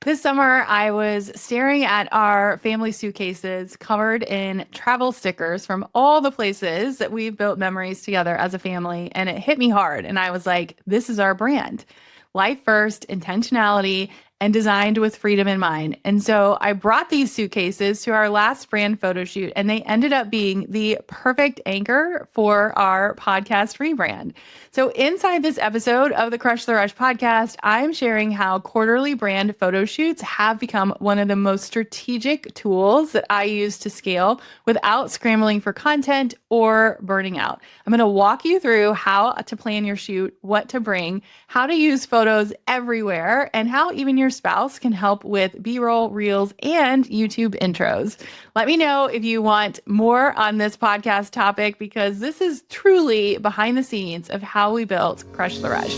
This summer, I was staring at our family suitcases covered in travel stickers from all the places that we've built memories together as a family. And it hit me hard. And I was like, this is our brand. Life first, intentionality, and designed with freedom in mind. And so I brought these suitcases to our last brand photo shoot, and they ended up being the perfect anchor for our podcast rebrand. So, inside this episode of the Crush the Rush podcast, I'm sharing how quarterly brand photo shoots have become one of the most strategic tools that I use to scale without scrambling for content or burning out. I'm going to walk you through how to plan your shoot, what to bring, how to use photos everywhere, and how even your spouse can help with B-roll, reels, and YouTube intros. Let me know if you want more on this podcast topic because this is truly behind the scenes of how we built Crush the Rush.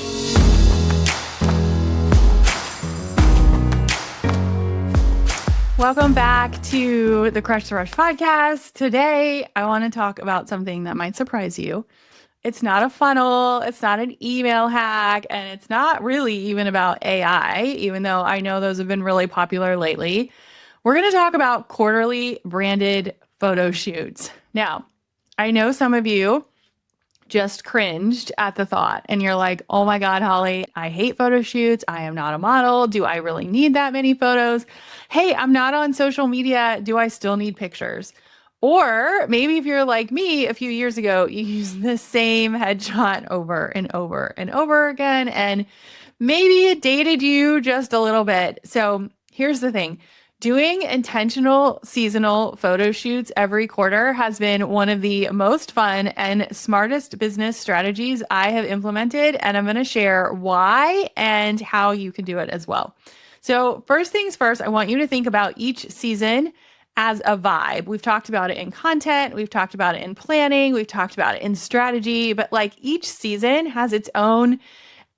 Welcome back to the Crush the Rush podcast. Today, I want to talk about something that might surprise you. It's not a funnel, it's not an email hack, and it's not really even about AI, even though I know those have been really popular lately. We're going to talk about quarterly branded photo shoots. Now, I know some of you just cringed at the thought and you're like, oh my God, Holly, I hate photo shoots. I am not a model. Do I really need that many photos? Hey, I'm not on social media. Do I still need pictures? Or maybe if you're like me a few years ago, you used the same headshot over and over and over again, and maybe it dated you just a little bit. So here's the thing. Doing intentional seasonal photo shoots every quarter has been one of the most fun and smartest business strategies I have implemented, and I'm going to share why and how you can do it as well. So first things first, I want you to think about each season as a vibe. We've talked about it in content, we've talked about it in planning, we've talked about it in strategy, but like each season has its own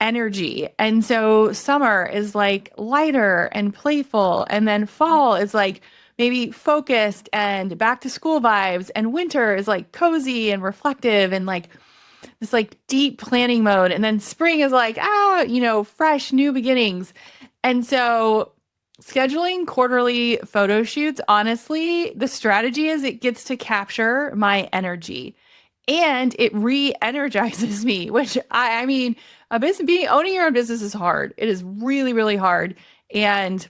energy. And so summer is like lighter and playful, and then fall is like maybe focused and back to school vibes, and winter is like cozy and reflective and like this like deep planning mode, and then spring is like fresh new beginnings. And so scheduling quarterly photo shoots, honestly, the strategy is it gets to capture my energy and it re-energizes me, which I mean, owning your own business is hard. It is really, really hard. And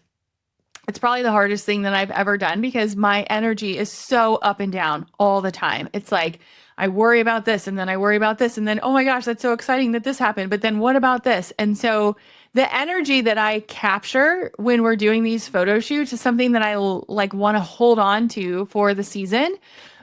it's probably the hardest thing that I've ever done because my energy is so up and down all the time. It's like, I worry about this and then I worry about this and then, oh my gosh, that's so exciting that this happened. But then what about this? And so the energy that I capture when we're doing these photo shoots is something that I like want to hold on to for the season.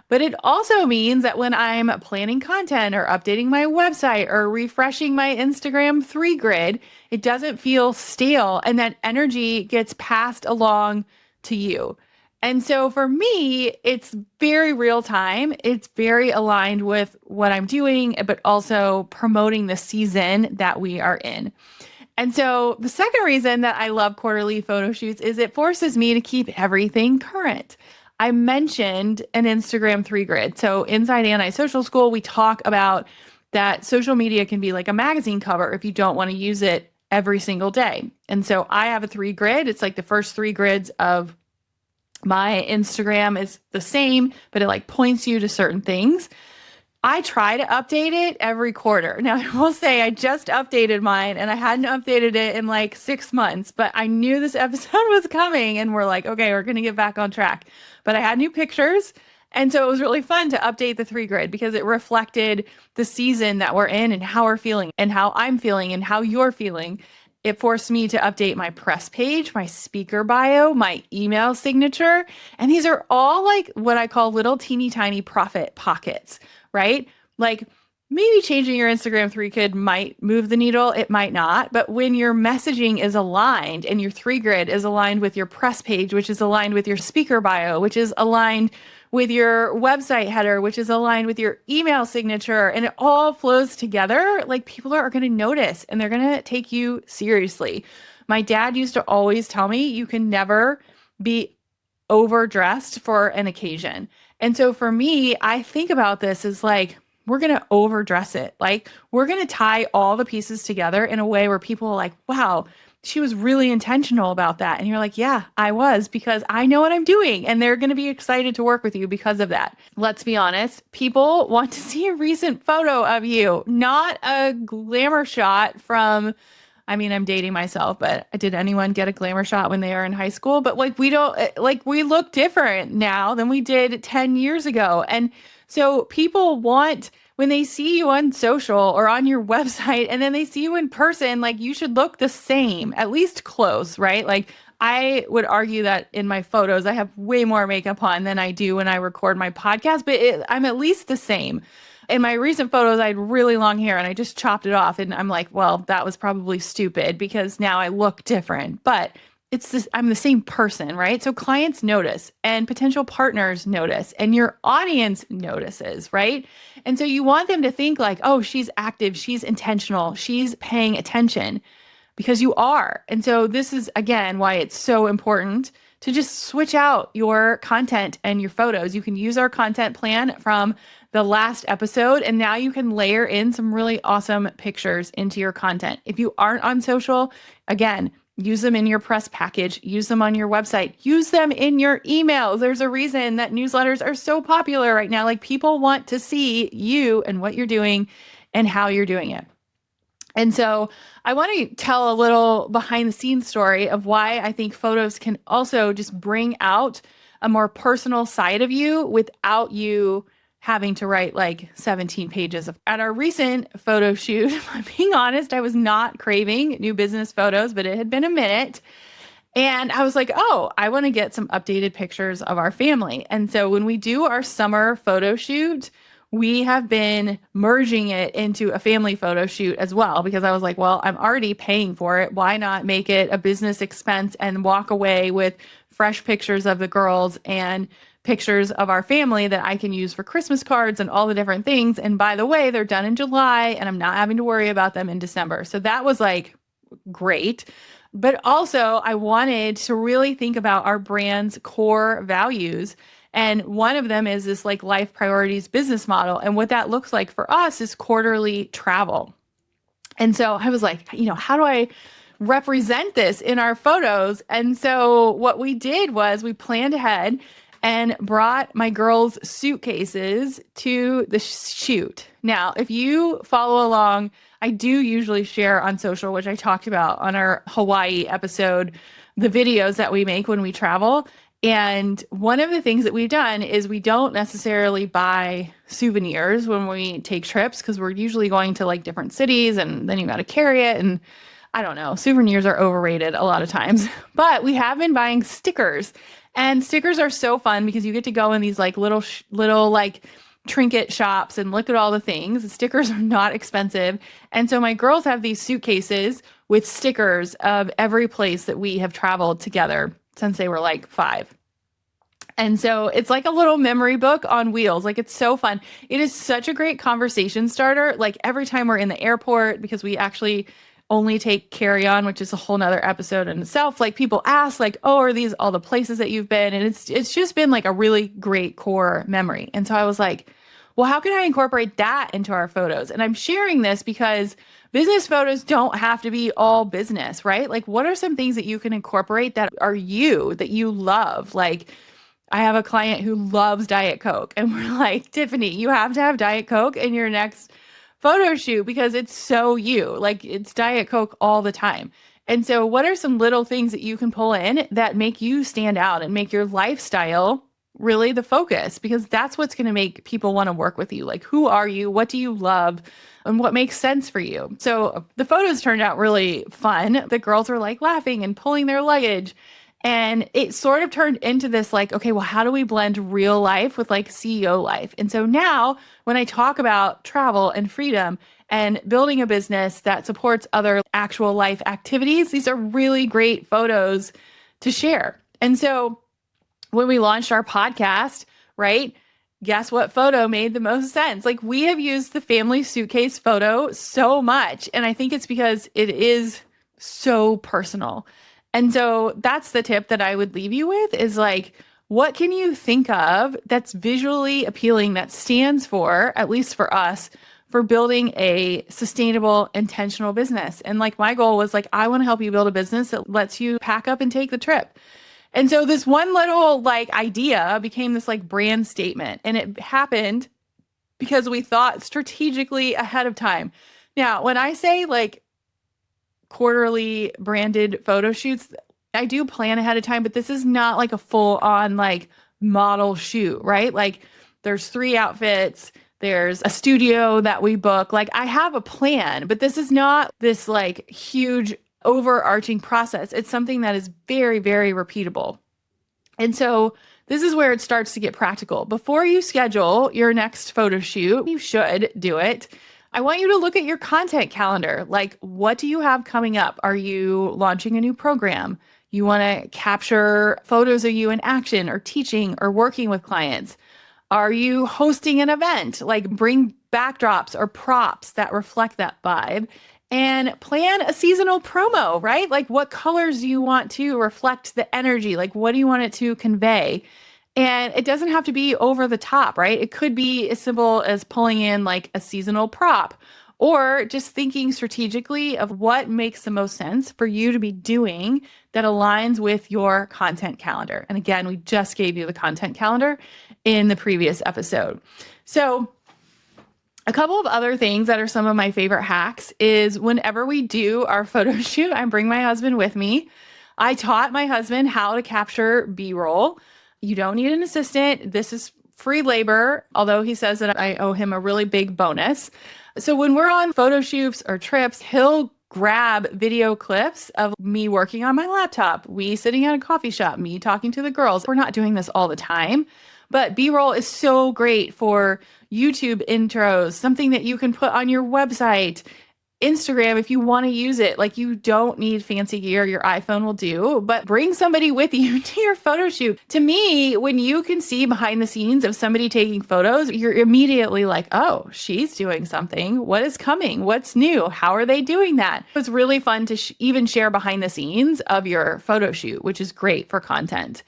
But it also means that when I'm planning content or updating my website or refreshing my Instagram 3 grid, it doesn't feel stale and that energy gets passed along to you. And so for me, it's very real time. It's very aligned with what I'm doing, but also promoting the season that we are in. And so the second reason that I love quarterly photo shoots is it forces me to keep everything current. I mentioned an Instagram 3 grid. So inside Anti-Social School, we talk about that social media can be like a magazine cover if you don't want to use it every single day. And so I have a 3 grid. It's like the first 3 grids of my Instagram is the same, but it like points you to certain things. I try to update it every quarter. Now, I will say I just updated mine and I hadn't updated it in like 6 months, but I knew this episode was coming and we're like, okay, we're going to get back on track. But I had new pictures. And so it was really fun to update the 3 grid because it reflected the season that we're in and how we're feeling and how I'm feeling and how you're feeling. It forced me to update my press page, my speaker bio, my email signature. And these are all like what I call little teeny tiny profit pockets, right? Like maybe changing your Instagram 3 grid might move the needle. It might not. But when your messaging is aligned and your 3 grid is aligned with your press page, which is aligned with your speaker bio, which is aligned with your website header, which is aligned with your email signature, and it all flows together, like people are going to notice and they're going to take you seriously. My dad used to always tell me you can never be overdressed for an occasion. And so for me, I think about this as like, we're going to overdress it. Like we're going to tie all the pieces together in a way where people are like, wow, she was really intentional about that. And you're like, yeah, I was, because I know what I'm doing. And they're going to be excited to work with you because of that. Let's be honest. People want to see a recent photo of you, not a glamour shot from, I mean, I'm dating myself, but did anyone get a glamour shot when they were in high school? But like, we don't, like, we look different now than we did 10 years ago. And so people want, when they see you on social or on your website and then they see you in person, like, you should look the same, at least close, right? Like, I would argue that in my photos, I have way more makeup on than I do when I record my podcast, but I'm at least the same. In my recent photos, I had really long hair and I just chopped it off. And I'm like, well, that was probably stupid because now I look different. But it's this, I'm the same person, right? So clients notice and potential partners notice and your audience notices, right? And so you want them to think like, oh, she's active, she's intentional, she's paying attention, because you are. And so this is, again, why it's so important to just switch out your content and your photos. You can use our content plan from the last episode, and now you can layer in some really awesome pictures into your content. If you aren't on social, again, use them in your press package, use them on your website, use them in your emails. There's a reason that newsletters are so popular right now. Like, people want to see you and what you're doing and how you're doing it. And so I want to tell a little behind the scenes story of why I think photos can also just bring out a more personal side of you without you having to write like 17 pages. At our recent photo shoot, if I'm being honest, I was not craving new business photos, but it had been a minute. And I was like, oh, I want to get some updated pictures of our family. And so when we do our summer photo shoot, we have been merging it into a family photo shoot as well, because I was like, well, I'm already paying for it. Why not make it a business expense and walk away with fresh pictures of the girls and pictures of our family that I can use for Christmas cards and all the different things. And by the way, they're done in July and I'm not having to worry about them in December. So that was like great. But also I wanted to really think about our brand's core values. And one of them is this like life priorities business model. And what that looks like for us is quarterly travel. And so I was like, how do I represent this in our photos? And so what we did was we planned ahead and brought my girls' suitcases to the shoot. Now, if you follow along, I do usually share on social, which I talked about on our Hawaii episode, the videos that we make when we travel. And one of the things that we've done is we don't necessarily buy souvenirs when we take trips, because we're usually going to like different cities and then you got to carry it. And I don't know, souvenirs are overrated a lot of times, but we have been buying stickers. And stickers are so fun because you get to go in these like little like trinket shops and look at all the things. The stickers are not expensive. And so my girls have these suitcases with stickers of every place that we have traveled together since they were like 5. And so it's like a little memory book on wheels. Like, it's so fun. It is such a great conversation starter. Like, every time we're in the airport, because we actually only take carry-on, which is a whole nother episode in itself. Like, people ask like, oh, are these all the places that you've been? And it's just been like a really great core memory. And so I was like, well, how can I incorporate that into our photos? And I'm sharing this because business photos don't have to be all business, right? Like, what are some things that you can incorporate that are you, that you love? Like, I have a client who loves Diet Coke, and we're like, Tiffany, you have to have Diet Coke in your next photo shoot because it's so you. Like, it's Diet Coke all the time. And so what are some little things that you can pull in that make you stand out and make your lifestyle really the focus? Because that's what's going to make people want to work with you. Like, who are you? What do you love? And what makes sense for you? So the photos turned out really fun. The girls were like laughing and pulling their luggage. And it sort of turned into this like, okay, well, how do we blend real life with like CEO life? And so now when I talk about travel and freedom and building a business that supports other actual life activities, these are really great photos to share. And so when we launched our podcast, right, guess what photo made the most sense? Like, we have used the family suitcase photo so much. And I think it's because it is so personal. And so that's the tip that I would leave you with is like, what can you think of that's visually appealing, that stands for, at least for us, for building a sustainable, intentional business. And like my goal was like, I want to help you build a business that lets you pack up and take the trip. And so this one little like idea became this like brand statement. And it happened because we thought strategically ahead of time. Now, when I say like quarterly branded photo shoots, I do plan ahead of time, but this is not like a full on like model shoot, right? Like there's 3 outfits, there's a studio that we book. Like I have a plan, but this is not this like huge overarching process. It's something that is very, very repeatable. And so this is where it starts to get practical. Before you schedule your next photo shoot, you should do it. I want you to look at your content calendar. Like, what do you have coming up? Are you launching a new program? You want to capture photos of you in action or teaching or working with clients? Are you hosting an event? Like, bring backdrops or props that reflect that vibe. And plan a seasonal promo, right? Like what colors do you want to reflect the energy? Like what do you want it to convey? And it doesn't have to be over the top, right? It could be as simple as pulling in like a seasonal prop or just thinking strategically of what makes the most sense for you to be doing that aligns with your content calendar. And again, we just gave you the content calendar in the previous episode. So a couple of other things that are some of my favorite hacks is whenever we do our photo shoot, I bring my husband with me. I taught my husband how to capture B-roll. You don't need an assistant. This is free labor, although he says that I owe him a really big bonus. So when we're on photo shoots or trips, he'll grab video clips of me working on my laptop, we sitting at a coffee shop, me talking to the girls. We're not doing this all the time, but B-roll is so great for YouTube intros, something that you can put on your website, Instagram if you want to use it. Like you don't need fancy gear, your iPhone will do, but bring somebody with you to your photo shoot. To me, when you can see behind the scenes of somebody taking photos, you're immediately like, oh, she's doing something. What is coming? What's new? How are they doing that? It's really fun to even share behind the scenes of your photo shoot, which is great for content.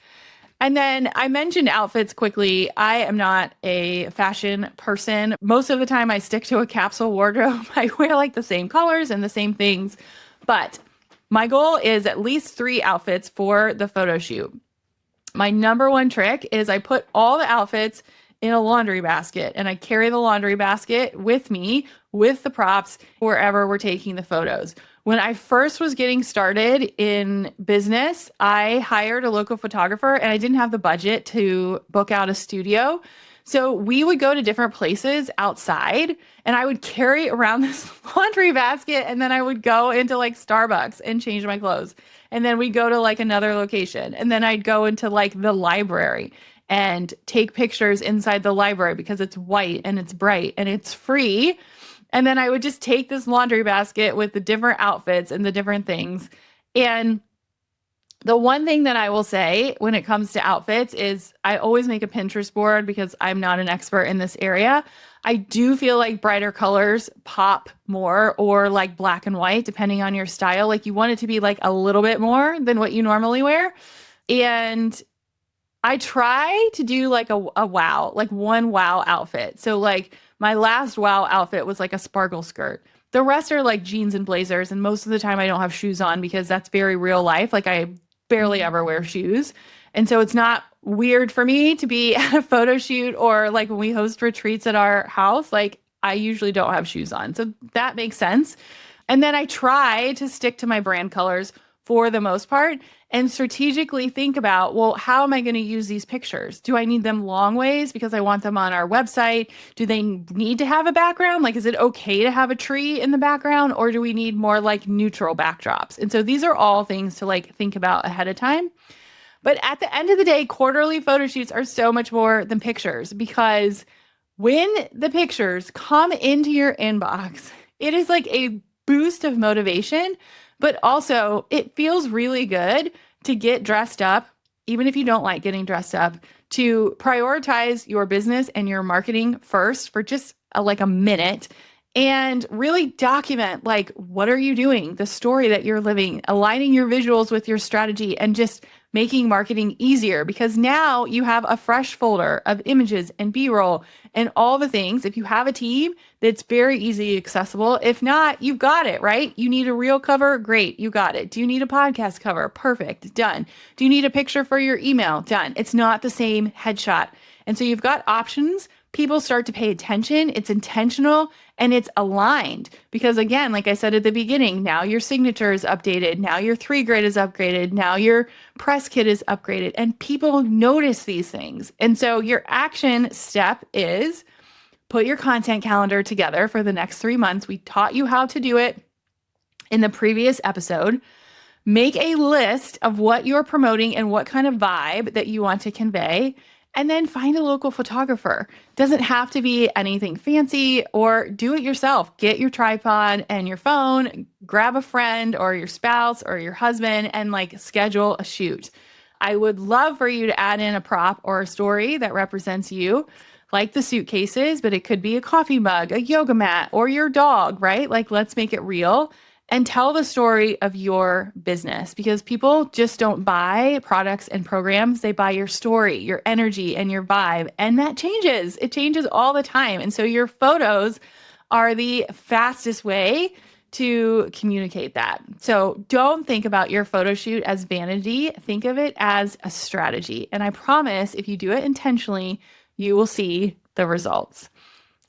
And then I mentioned outfits quickly. I am not a fashion person. Most of the time I stick to a capsule wardrobe. I wear like the same colors and the same things, but my goal is at least 3 outfits for the photo shoot. My number one trick is I put all the outfits in a laundry basket and I carry the laundry basket with me with the props wherever we're taking the photos. When I first was getting started in business, I hired a local photographer and I didn't have the budget to book out a studio. So we would go to different places outside and I would carry around this laundry basket and then I would go into like Starbucks and change my clothes. And then we'd go to like another location and then I'd go into like the library and take pictures inside the library because it's white and it's bright and it's free. And then I would just take this laundry basket with the different outfits and the different things. And the one thing that I will say when it comes to outfits is I always make a Pinterest board because I'm not an expert in this area. I do feel like brighter colors pop more or like black and white, depending on your style. Like you want it to be like a little bit more than what you normally wear. And I try to do like a wow, like one wow outfit. So like my last wow outfit was like a sparkle skirt. The rest are like jeans and blazers. And most of the time I don't have shoes on because that's very real life. Like I barely ever wear shoes. And so it's not weird for me to be at a photo shoot or like when we host retreats at our house, like I usually don't have shoes on. So that makes sense. And then I try to stick to my brand colors for the most part and strategically think about, well, how am I going to use these pictures? Do I need them long ways because I want them on our website? Do they need to have a background? Like, is it okay to have a tree in the background or do we need more like neutral backdrops? And so these are all things to like think about ahead of time. But at the end of the day, quarterly photo shoots are so much more than pictures because when the pictures come into your inbox, it is like a boost of motivation. But also, it feels really good to get dressed up, even if you don't like getting dressed up, to prioritize your business and your marketing first for just like a minute and really document, like, what are you doing, the story that you're living, aligning your visuals with your strategy, and just making marketing easier, because now you have a fresh folder of images and B-roll and all the things. If you have a team, that's very easy accessible. If not, you've got it, right? You need a reel cover? Great, you got it. Do you need a podcast cover? Perfect, done. Do you need a picture for your email? Done. It's not the same headshot. And so you've got options. People start to pay attention. It's intentional and it's aligned, because again, like I said at the beginning, now your signature is updated. Now your 3 grid is upgraded. Now your press kit is upgraded, and people notice these things. And so your action step is put your content calendar together for the next 3 months. We taught you how to do it in the previous episode. Make a list of what you're promoting and what kind of vibe that you want to convey. And then find a local photographer. Doesn't have to be anything fancy, or do it yourself. Get your tripod and your phone, grab a friend or your spouse or your husband, and like schedule a shoot. I would love for you to add in a prop or a story that represents you, like the suitcases, but it could be a coffee mug, a yoga mat, or your dog, right? Like, let's make it real. And tell the story of your business, because people just don't buy products and programs. They buy your story, your energy, and your vibe. And that changes. It changes all the time. And so your photos are the fastest way to communicate that. So don't think about your photo shoot as vanity. Think of it as a strategy. And I promise, if you do it intentionally, you will see the results.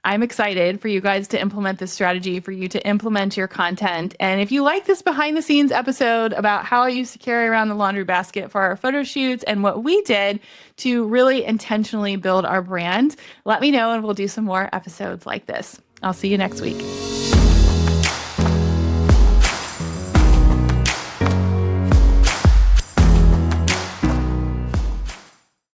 I'm excited for you guys to implement this strategy, for you to implement your content. And if you like this behind the scenes episode about how I used to carry around the laundry basket for our photo shoots and what we did to really intentionally build our brand, let me know and we'll do some more episodes like this. I'll see you next week.